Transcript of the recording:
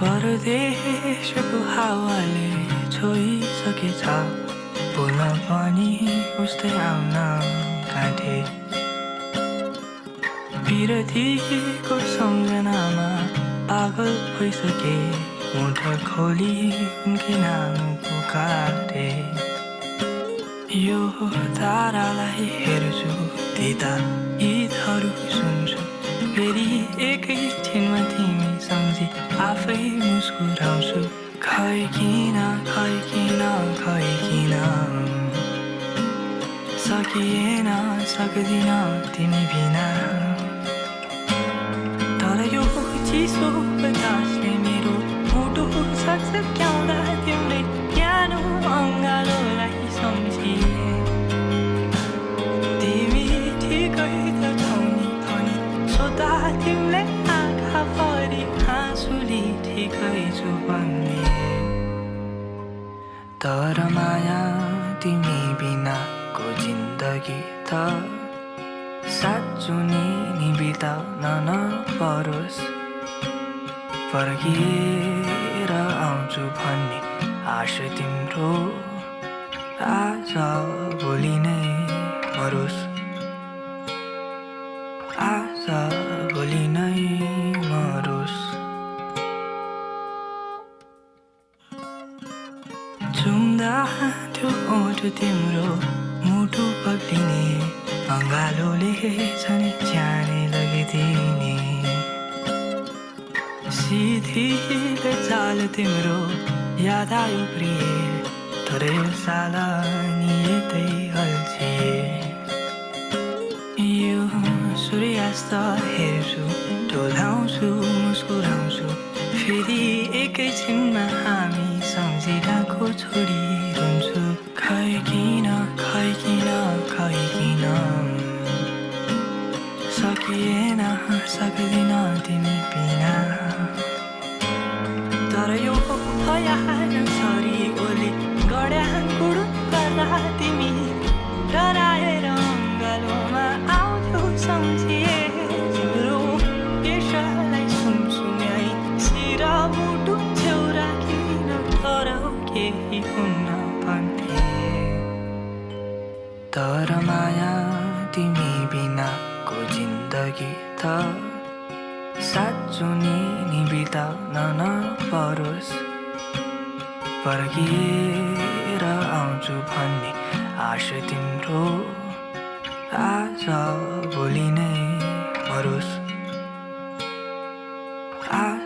परदेशको हावाले छोइसकेछ बोल्न पनि उस्तै आउन काटे विरतीको सम्झनामा पागल भइसके मुठ खोली उनकै नाम पुकारे यो तारालाई हेर्छु त्यता गीतहरू सुन्छु फेरि एकैछिनमा तिमी सम्झी आफै मुस्कुराउँछु खै किन सकिएन सक्दिन तिमी बिना तर यो चिसो बतासले मेरो मुटु सक्याउँदा तिम्रै न्यानो अङ्गालोलाई सम्झिए तिमी ठिकै त छौ नि भनी सोध्दा तिमीले आँखा भरि हाँसुली ठिकै छु भन्ने तर माया तिमी बिनाको जिन्दगी त साँच्चो नि बिताउन नपरोस् फर्किएर आउँछु भन्ने आशा तिम्रो आज भोलि नै मरोस् आज भोलि नै मरोस् चुम्दा त्यो ओठ तिम्रो मुटु पक्लिने अङ्गालोले झनै ज्यानै लगिदिने सिधिलो चाल तिम्रो याद आयो प्रिय तर यो साल नि यतै अल्झिए यो सूर्यास्त हेर्छु डोलाउँछु मुस्कुराउँछु फेरि एकैछिनमा हामी सम्झिरहेको छोडी रुन्छु खै किन सकिएन सक्दिन तिमी बिना तर यो भइहाल्न सरी ओली गड्या गुडु गर्दा तिमी डराएर अङ्गालोमा आउँथ्यौ सम्झिए तिम्रो केशलाई सुमसुम्याई शिर मुटु छेउ राखिन तर केही हुन्न भन्थे तर माया तिमी बिनाको जिन्दगी त साँच्चो नि बिताउन नपरोस् फर्किएर आउँछु भन्ने आशा तिम्रो आज भोलि नै मरोस् आज